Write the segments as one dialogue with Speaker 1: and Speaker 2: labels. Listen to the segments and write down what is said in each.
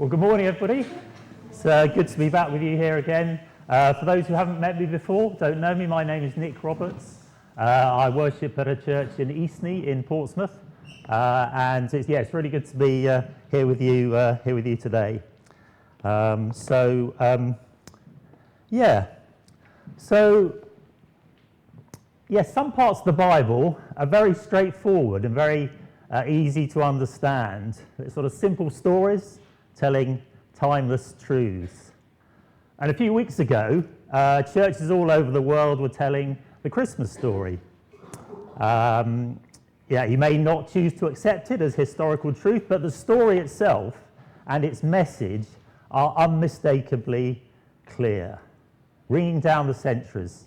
Speaker 1: Well, good morning, everybody. It's good to be back with you here again. For those who haven't met me before, don't know me, my name is Nick Roberts. I worship at a church in Eastney in Portsmouth, and it's really good to be here with you today. Some parts of the Bible are very straightforward and very easy to understand. It's sort of simple stories telling timeless truths. And a few weeks ago, churches all over the world were telling the Christmas story. You may not choose to accept it as historical truth, but the story itself and its message are unmistakably clear, ringing down the centuries.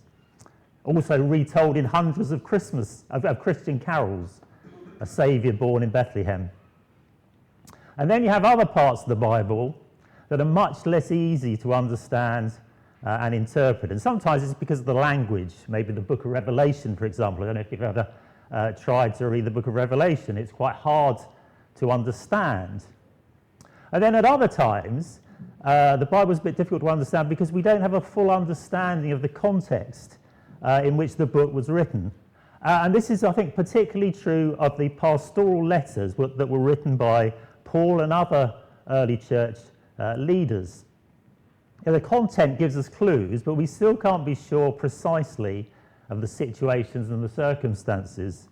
Speaker 1: Also retold in hundreds of Christian carols, a Saviour born in Bethlehem. And then you have other parts of the Bible that are much less easy to understand and interpret. And sometimes it's because of the language, maybe the book of Revelation, for example. I don't know if you've ever tried to read the book of Revelation. It's quite hard to understand. And then at other times, the Bible is a bit difficult to understand because we don't have a full understanding of the context in which the book was written. And this is, I think, particularly true of the pastoral letters that were written by Paul and other early church leaders. The content gives us clues, but we still can't be sure precisely of the situations and the circumstances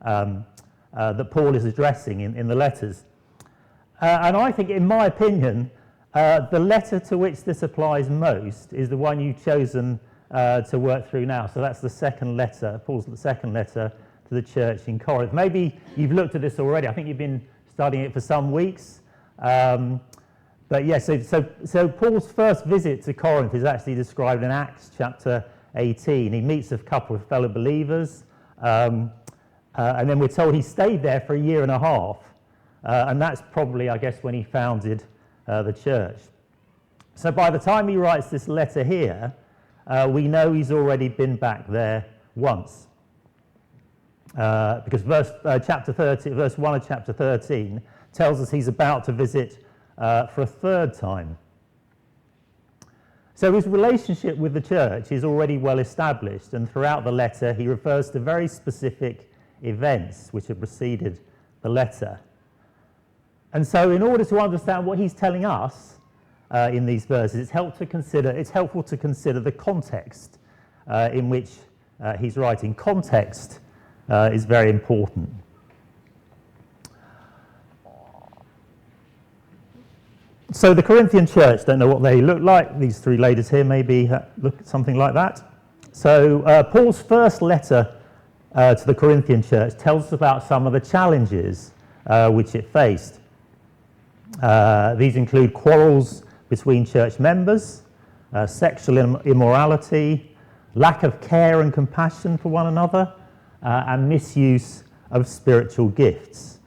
Speaker 1: that Paul is addressing in the letters. And I think, in my opinion, the letter to which this applies most is the one you've chosen to work through now. So that's the second letter, Paul's second letter to the church in Corinth. Maybe you've looked at this already. I think you've been studying it for some weeks. So Paul's first visit to Corinth is actually described in Acts chapter 18. He meets a couple of fellow believers, and then we're told he stayed there for a year and a half. And that's probably, I guess, when he founded the church. So by the time he writes this letter here, we know he's already been back there once. Because verse 1 of chapter 13 tells us he's about to visit for a third time. So his relationship with the church is already well established, and throughout the letter he refers to very specific events which have preceded the letter. And so in order to understand what he's telling us in these verses, it's helpful to consider the context in which he's writing. Context is very important. So the Corinthian church, don't know what they look like. These three ladies here maybe look something like that. So Paul's first letter to the Corinthian church tells us about some of the challenges which it faced. These include quarrels between church members, sexual immorality, lack of care and compassion for one another, and misuse of spiritual gifts.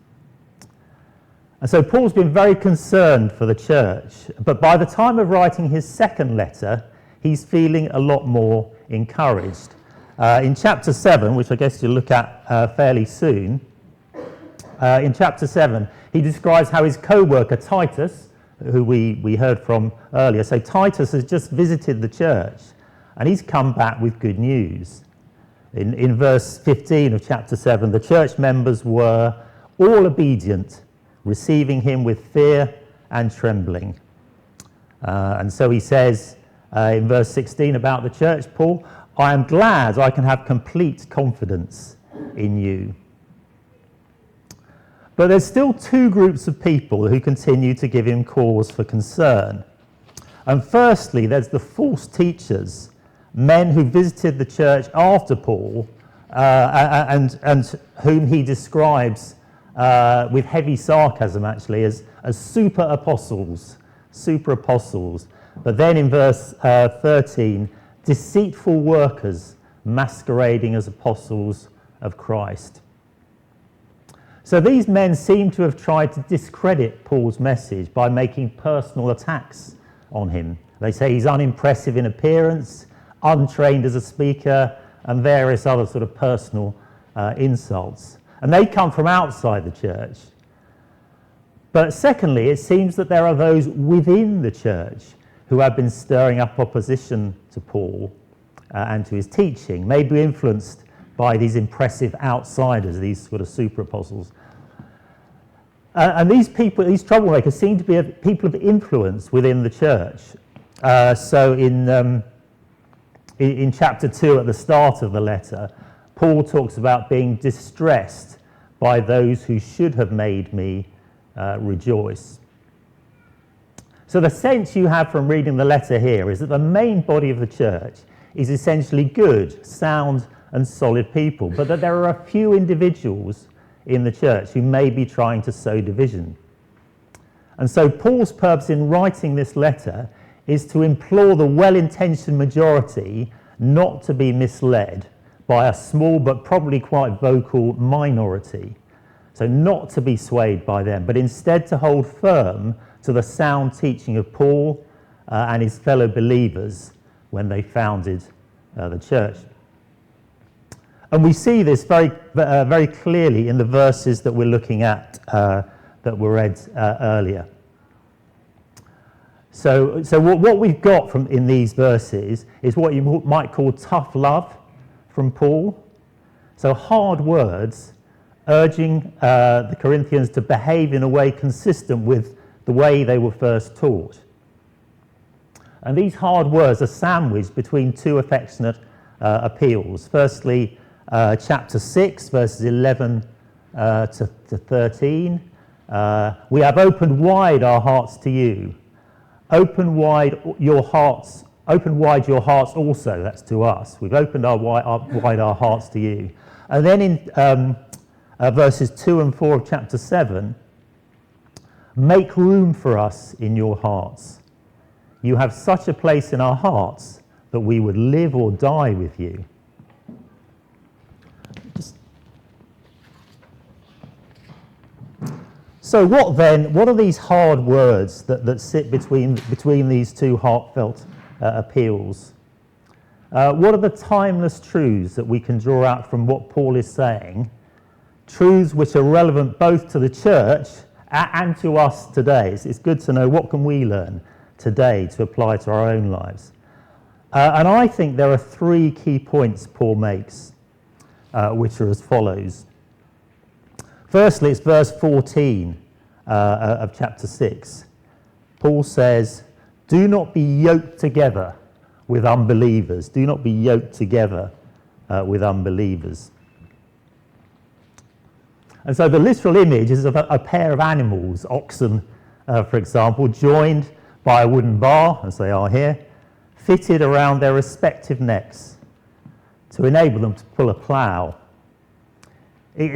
Speaker 1: And so Paul's been very concerned for the church, but by the time of writing his second letter, he's feeling a lot more encouraged. In chapter 7, which I guess you'll look at fairly soon, in chapter 7, he describes how his co-worker Titus, who we heard from earlier, so Titus has just visited the church, and he's come back with good news. In verse 15 of chapter 7, the church members were all obedient, receiving him with fear and trembling. And so he says in verse 16 about the church, Paul, I am glad I can have complete confidence in you. But there's still two groups of people who continue to give him cause for concern. And firstly, there's the false teachers, men who visited the church after Paul and whom he describes with heavy sarcasm actually as super apostles. But then in verse 13, deceitful workers masquerading as apostles of Christ. So these men seem to have tried to discredit Paul's message by making personal attacks on him. They say he's unimpressive in appearance, untrained as a speaker, and various other sort of personal insults. And they come from outside the church. But secondly, it seems that there are those within the church who have been stirring up opposition to Paul and to his teaching, maybe influenced by these impressive outsiders, these sort of super apostles. And these people, these troublemakers, seem to be people of influence within the church. So in chapter 2, at the start of the letter, Paul talks about being distressed by those who should have made me rejoice. So the sense you have from reading the letter here is that the main body of the church is essentially good, sound and solid people, but that there are a few individuals in the church who may be trying to sow division. And so Paul's purpose in writing this letter is to implore the well-intentioned majority not to be misled by a small but probably quite vocal minority. So not to be swayed by them, but instead to hold firm to the sound teaching of Paul and his fellow believers when they founded the church. And we see this very clearly in the verses that we're looking at that were read earlier. So what we've got in these verses is what you might call tough love from Paul. So hard words urging the Corinthians to behave in a way consistent with the way they were first taught. And these hard words are sandwiched between two affectionate appeals. Firstly, chapter 6, verses 11 to 13. We have opened wide our hearts to you. Open wide your hearts also, that's to us. We've opened wide our hearts to you. And then in verses 2 and 4 of chapter 7, make room for us in your hearts. You have such a place in our hearts that we would live or die with you. So what are these hard words that sit between these two heartfelt appeals? What are the timeless truths that we can draw out from what Paul is saying? Truths which are relevant both to the church and to us today. It's good to know what can we learn today to apply to our own lives. And I think there are three key points Paul makes, which are as follows. Firstly, it's verse 14 of chapter 6. Paul says, do not be yoked together with unbelievers. Do not be yoked together with unbelievers. And so the literal image is of a pair of animals, oxen, for example, joined by a wooden bar, as they are here, fitted around their respective necks to enable them to pull a plough.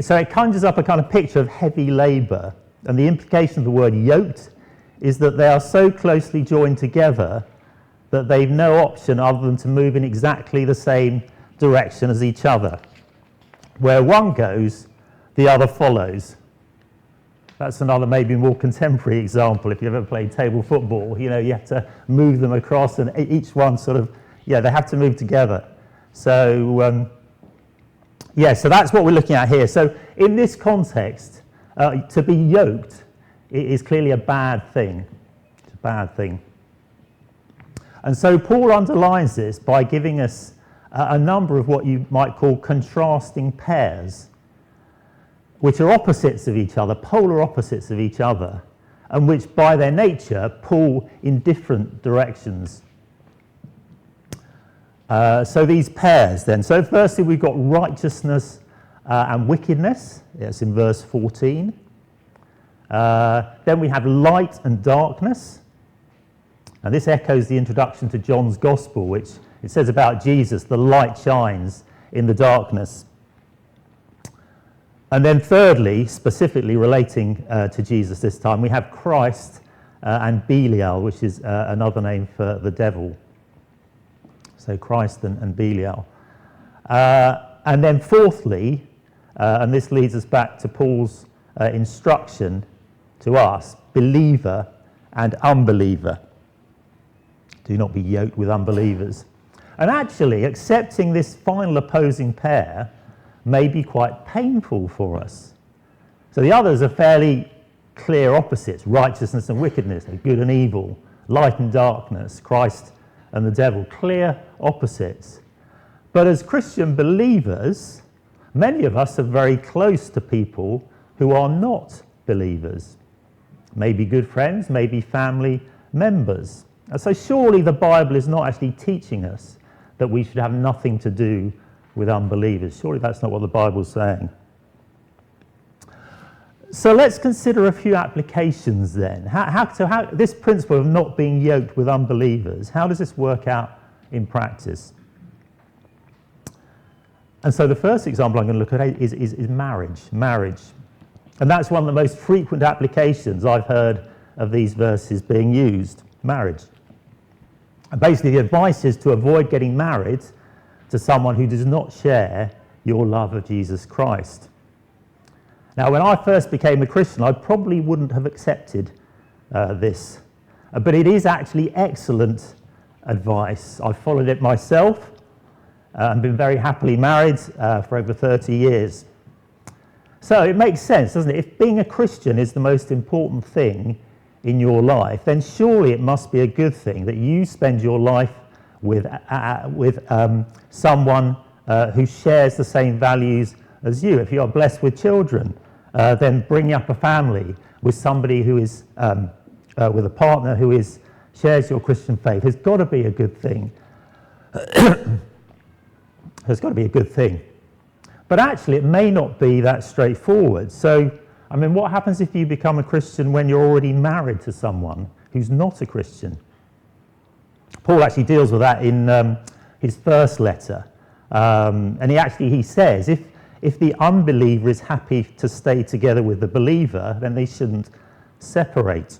Speaker 1: So it conjures up a kind of picture of heavy labour, and the implication of the word yoked is that they are so closely joined together that they've no option other than to move in exactly the same direction as each other. Where one goes, the other follows. That's another maybe more contemporary example. If you've ever played table football, you have to move them across, and each one they have to move together. So so that's what we're looking at here. So in this context, to be yoked is clearly a bad thing. It's a bad thing. And so Paul underlines this by giving us a number of what you might call contrasting pairs, which are opposites of each other, polar opposites of each other, and which by their nature pull in different directions. So these pairs then. So firstly we've got righteousness and wickedness. It's in verse 14. Then we have light and darkness. And this echoes the introduction to John's Gospel, which it says about Jesus, the light shines in the darkness. And then thirdly, specifically relating to Jesus this time, we have Christ and Belial, which is another name for the devil. So Christ and Belial. And then fourthly, and this leads us back to Paul's instruction to us, believer and unbeliever. Do not be yoked with unbelievers. And actually, accepting this final opposing pair may be quite painful for us. So the others are fairly clear opposites, righteousness and wickedness, good and evil, light and darkness, Christ and the devil, clear opposites. But as Christian believers, many of us are very close to people who are not believers. Maybe good friends, maybe family members. And so surely the Bible is not actually teaching us that we should have nothing to do with unbelievers. Surely that's not what the Bible's saying. So let's consider a few applications then. How this principle of not being yoked with unbelievers, how does this work out in practice? And so the first example I'm going to look at is marriage. Marriage. And that's one of the most frequent applications I've heard of these verses being used. Marriage. And basically the advice is to avoid getting married to someone who does not share your love of Jesus Christ. Now, when I first became a Christian, I probably wouldn't have accepted this. But it is actually excellent advice. I've followed it myself and been very happily married for over 30 years. So it makes sense, doesn't it? If being a Christian is the most important thing in your life, then surely it must be a good thing that you spend your life with someone who shares the same values as you. If you are blessed with children, then bringing up a family with somebody who is, with a partner who shares your Christian faith has got to be a good thing. Has got to be a good thing. But actually, it may not be that straightforward. So, I mean, what happens if you become a Christian when you're already married to someone who's not a Christian? Paul actually deals with that in his first letter. And he says, if the unbeliever is happy to stay together with the believer, then they shouldn't separate.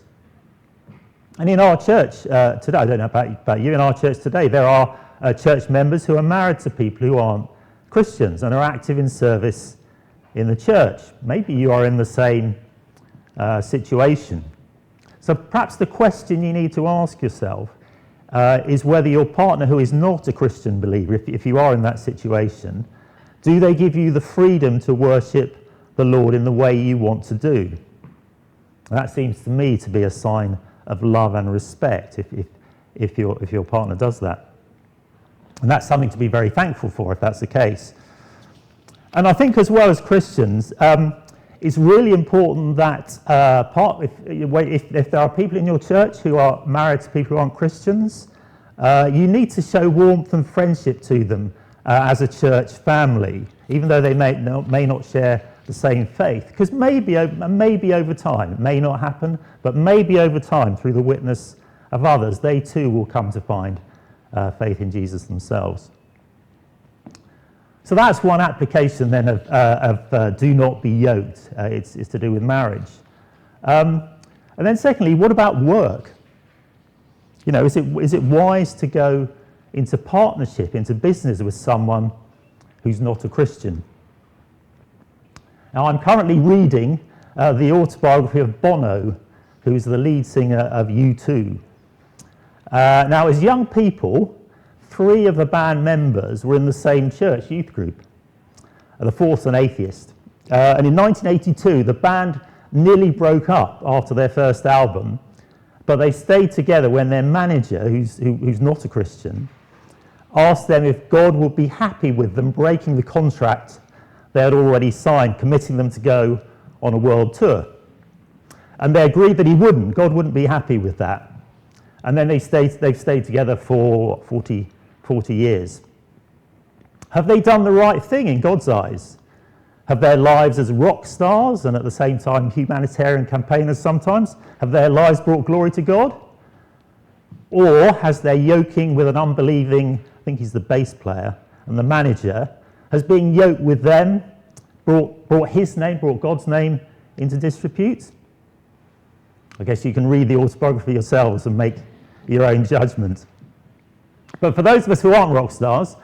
Speaker 1: And in our church today, I don't know about you, in our church today, there are church members who are married to people who aren't Christians and are active in service in the church. Maybe you are in the same situation. So perhaps the question you need to ask yourself is whether your partner who is not a Christian believer, if you are in that situation, do they give you the freedom to worship the Lord in the way you want to do? And that seems to me to be a sign of love and respect if your partner does that. And that's something to be very thankful for if that's the case. And I think as well as Christians, it's really important that if there are people in your church who are married to people who aren't Christians, you need to show warmth and friendship to them as a church family, even though they may not share the same faith. Because maybe over time, it may not happen, but maybe over time, through the witness of others, they too will come to find faith in Jesus themselves. So that's one application then of do not be yoked. It's to do with marriage. And then secondly, what about work? You know, is it wise to go into partnership, into business with someone who's not a Christian? Now, I'm currently reading the autobiography of Bono, who's the lead singer of U2. Now, as young people, 3 of the band members were in the same church youth group. The 4th an atheist. And in 1982, the band nearly broke up after their first album, but they stayed together when their manager, who's not a Christian, asked them if God would be happy with them breaking the contract they had already signed, committing them to go on a world tour. And they agreed that he wouldn't. God wouldn't be happy with that. And then they've stayed together for 40 years. Have they done the right thing in God's eyes? Have their lives as rock stars and at the same time humanitarian campaigners sometimes, have their lives brought glory to God? Or has their yoking with an unbelieving, I think he's the bass player, and the manager, has being yoked with them brought his name, brought God's name into disrepute? I guess you can read the autobiography yourselves and make your own judgment. But for those of us who aren't rock stars,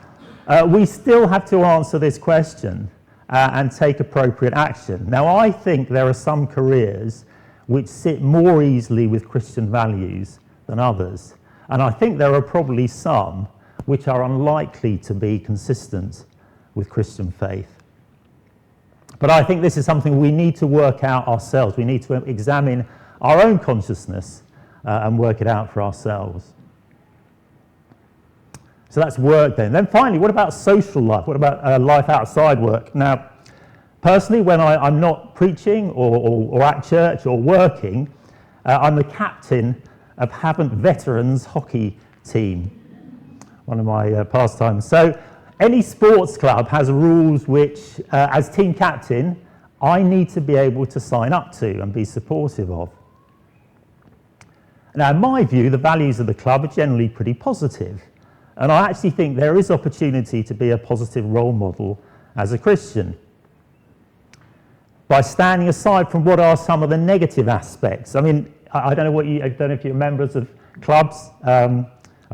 Speaker 1: we still have to answer this question and take appropriate action. Now, I think there are some careers which sit more easily with Christian values than others. And I think there are probably some which are unlikely to be consistent with Christian faith. But I think this is something we need to work out ourselves. We need to examine our own consciousness and work it out for ourselves. So that's work then. Then finally, what about social life? What about life outside work? Now, personally, when I'm not preaching or at church or working, I'm the captain of Havant Veterans Hockey Team, one of my pastimes. So any sports club has rules which, as team captain, I need to be able to sign up to and be supportive of. Now, in my view, the values of the club are generally pretty positive, and I actually think there is opportunity to be a positive role model as a Christian by standing aside from what are some of the negative aspects. I mean, I don't know if you're members of clubs, I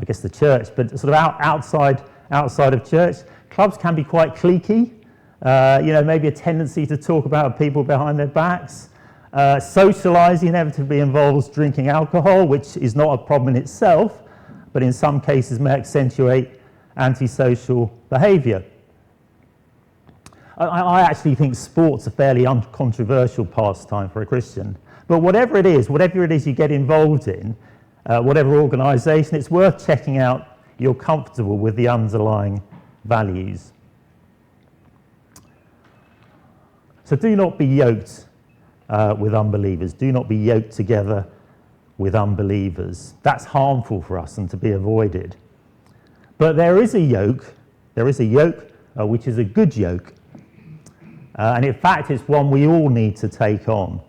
Speaker 1: guess the church, but sort of outside of church, clubs can be quite cliquey. Maybe a tendency to talk about people behind their backs. Socialising inevitably involves drinking alcohol, which is not a problem in itself, but in some cases may accentuate antisocial behaviour. I actually think sport's a fairly uncontroversial pastime for a Christian. But whatever it is you get involved in, whatever organisation, it's worth checking out you're comfortable with the underlying values. So do not be yoked with unbelievers. Do not be yoked together with unbelievers. That's harmful for us and to be avoided. But there is a yoke which is a good yoke. And in fact, it's one we all need to take on.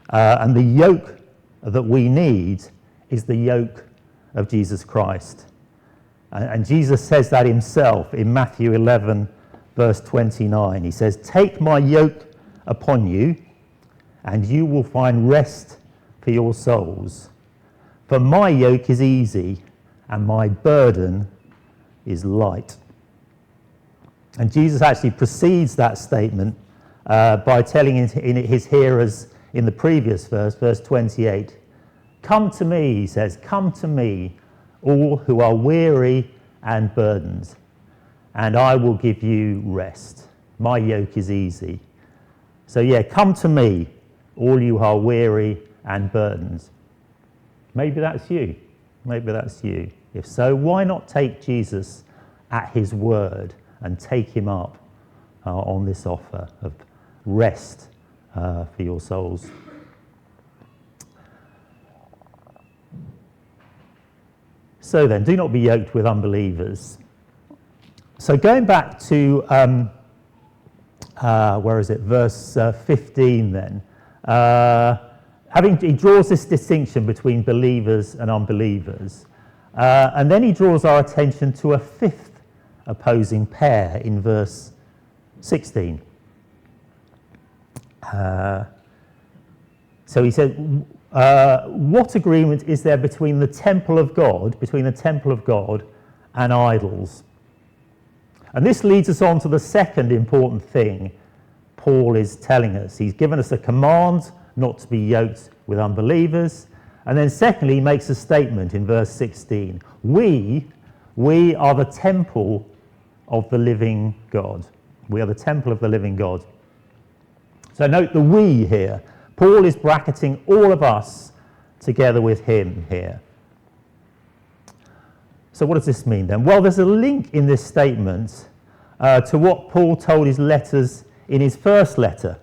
Speaker 1: And the yoke that we need is the yoke of Jesus Christ. And Jesus says that himself in Matthew 11, verse 29. He says, "Take my yoke upon you, and you will find rest for your souls. For my yoke is easy, and my burden is light." And Jesus actually precedes that statement by telling his hearers in the previous verse 28, "Come to me," he says, "come to me, all who are weary and burdened, and I will give you rest. My yoke is easy." So come to me, all you who are weary and burdened. Maybe that's you. Maybe that's you. If so, why not take Jesus at his word and take him up on this offer of rest for your souls? So then, do not be yoked with unbelievers. So going back to, verse 15 then. He draws this distinction between believers and unbelievers. And then he draws our attention to a fifth opposing pair in verse 16. So he said, what agreement is there between the temple of God, and idols? And this leads us on to the second important thing Paul is telling us. He's given us a command not to be yoked with unbelievers. And then secondly, he makes a statement in verse 16. We are the temple of the living God. We are the temple of the living God. So note the we here. Paul is bracketing all of us together with him here. So what does this mean then? Well, there's a link in this statement to what Paul told his letters in his first letter,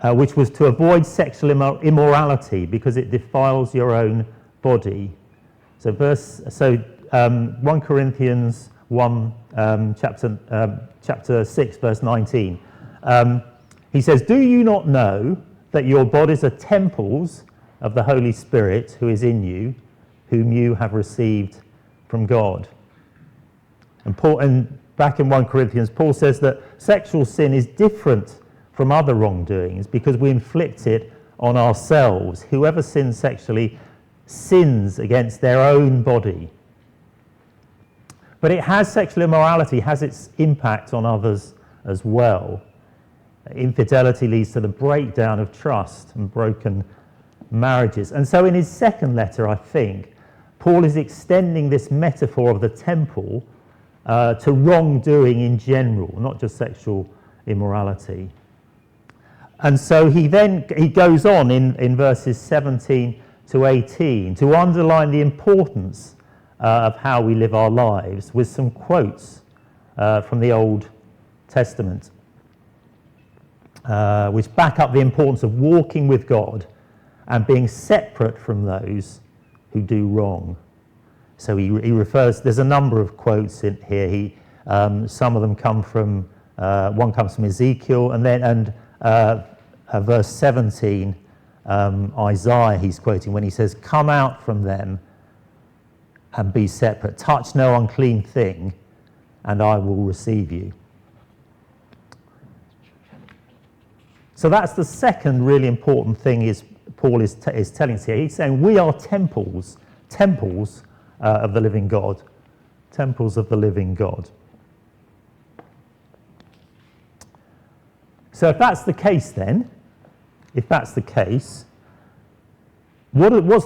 Speaker 1: which was to avoid sexual immorality because it defiles your own body. So 1 Corinthians 1, chapter 6, verse 19. He says, "Do you not know that your bodies are temples of the Holy Spirit who is in you, whom you have received from God?" And back in 1 Corinthians, Paul says that sexual sin is different from other wrongdoings because we inflict it on ourselves. Whoever sins sexually sins against their own body. But sexual immorality has its impact on others as well. Infidelity leads to the breakdown of trust and broken marriages. And so in his second letter, I think, Paul is extending this metaphor of the temple to wrongdoing in general, not just sexual immorality. And so he goes on in verses 17 to 18 to underline the importance of how we live our lives with some quotes from the Old Testament, which back up the importance of walking with God and being separate from those who do wrong. So he refers, there's a number of quotes in here. Some of them come from, one comes from Ezekiel, and verse 17, Isaiah he's quoting when he says, "Come out from them and be separate. Touch no unclean thing, and I will receive you." So that's the second really important thing Paul is telling us here. He's saying we are temples of the living God, temples of the living God. So if that's the case then, what's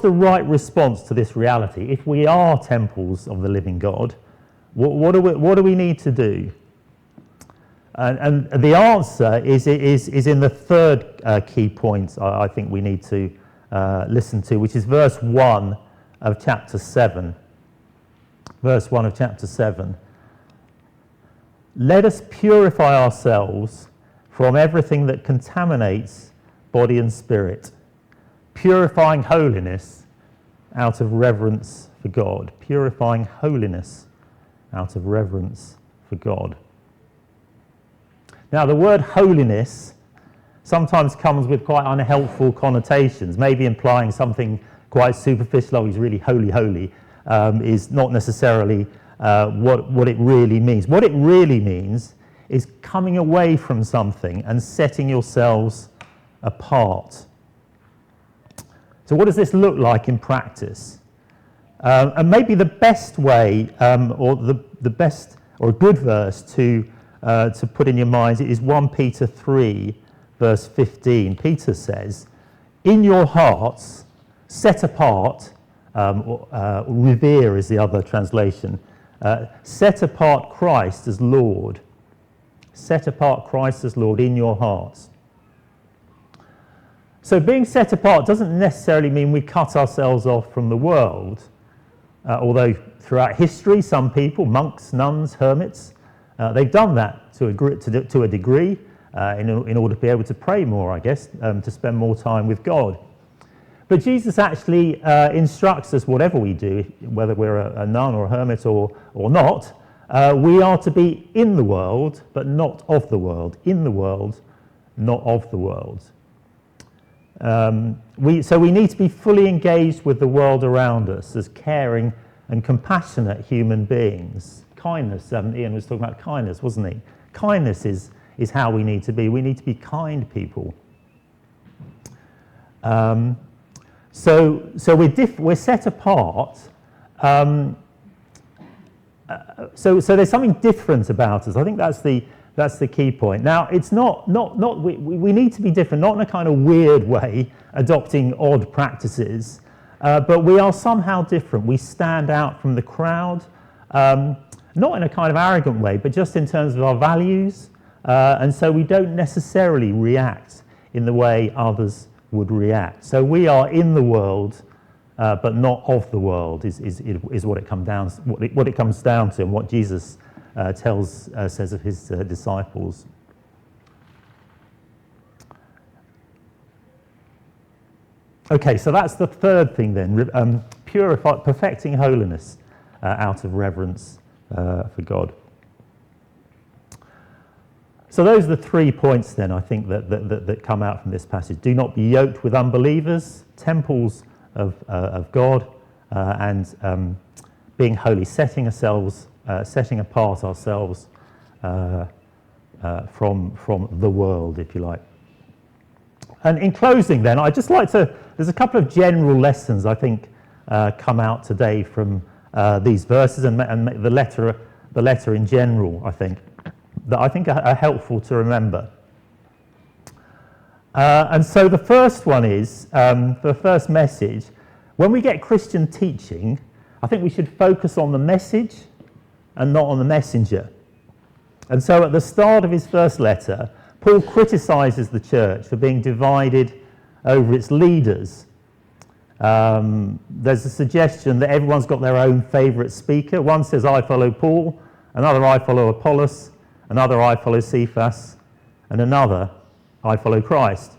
Speaker 1: the right response to this reality? If we are temples of the living God, what do we need to do? And the answer is in the third key point I think we need to listen to, which is verse 1 of chapter 7. Verse 1 of chapter 7. "Let us purify ourselves from everything that contaminates body and spirit, purifying holiness out of reverence for God." Purifying holiness out of reverence for God. Now, the word holiness sometimes comes with quite unhelpful connotations, maybe implying something quite superficial. "Oh, he's really holy," is not necessarily what it really means. What it really means is coming away from something and setting yourselves apart. So what does this look like in practice? And maybe the best way, or the best, or a good verse to put in your minds is 1 Peter 3, verse 15. Peter says, "In your hearts, set apart," revere is the other translation, "set apart Christ as Lord." Set apart Christ as Lord in your hearts. So being set apart doesn't necessarily mean we cut ourselves off from the world, although throughout history some people, monks, nuns, hermits, they've done that to a degree in order to be able to pray more, I guess, to spend more time with God. But Jesus actually instructs us, whatever we do, whether we're a nun or a hermit or not, we are to be in the world, but not of the world. In the world, not of the world. So we need to be fully engaged with the world around us as caring and compassionate human beings. Kindness, Ian was talking about kindness, wasn't he? Kindness is how we need to be. We need to be kind people. So we're set apart. So there's something different about us. I think that's the key point. Now, it's not we need to be different, not in a kind of weird way, adopting odd practices, but we are somehow different. We stand out from the crowd, not in a kind of arrogant way, but just in terms of our values, and so we don't necessarily react in the way others would react. So we are in the world, but not of the world is what it comes down to, and what Jesus says of his disciples. Okay, so that's the third thing then, perfecting holiness out of reverence for God. So those are the 3 points then, I think, that come out from this passage. Do not be yoked with unbelievers, temples of God, and being holy, setting apart ourselves from the world, if you like. And in closing then, I'd just like to, there's a couple of general lessons I think come out today from these verses and the letter in general, I think, that I think are helpful to remember. And so the first one is, the first message, when we get Christian teaching, I think we should focus on the message and not on the messenger. And so at the start of his first letter, Paul criticises the church for being divided over its leaders. There's a suggestion that everyone's got their own favourite speaker. One says, I follow Paul, another, I follow Apollos, another, I follow Cephas, and another, I follow Christ.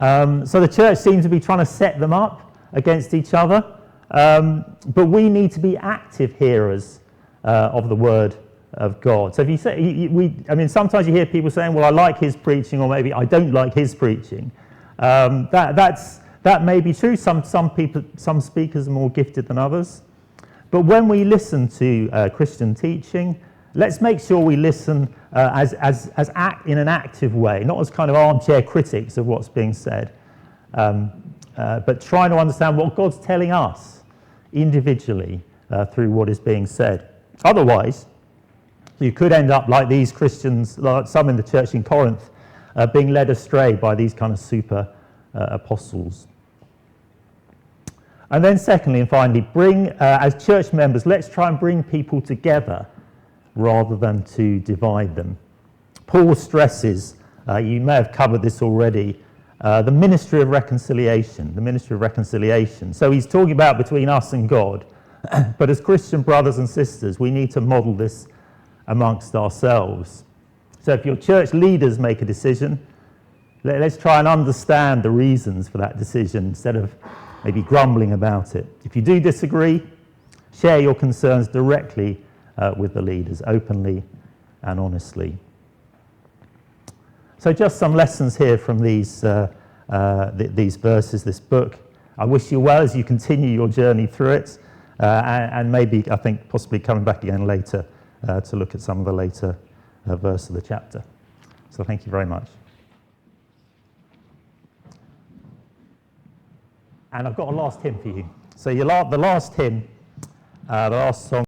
Speaker 1: So the church seems to be trying to set them up against each other, but we need to be active hearers of the word of God. So if you say, sometimes you hear people saying, well, I like his preaching, or maybe I don't like his preaching. That may be true. Some speakers are more gifted than others. But when we listen to Christian teaching, let's make sure we listen in an active way, not as kind of armchair critics of what's being said, but trying to understand what God's telling us individually through what is being said. Otherwise, you could end up like these Christians, like some in the church in Corinth, being led astray by these kind of super apostles. And then secondly and finally, as church members, let's try and bring people together rather than to divide them. Paul stresses, you may have covered this already, the ministry of reconciliation, So he's talking about between us and God, but as Christian brothers and sisters, we need to model this amongst ourselves. So if your church leaders make a decision, let's try and understand the reasons for that decision instead of maybe grumbling about it. If you do disagree, share your concerns directly with the leaders, openly and honestly. So just some lessons here from these verses, this book. I wish you well as you continue your journey through it, and maybe, I think, possibly coming back again later to look at some of the later verses of the chapter. So thank you very much. And I've got a last hymn for you. So the last hymn, the last song,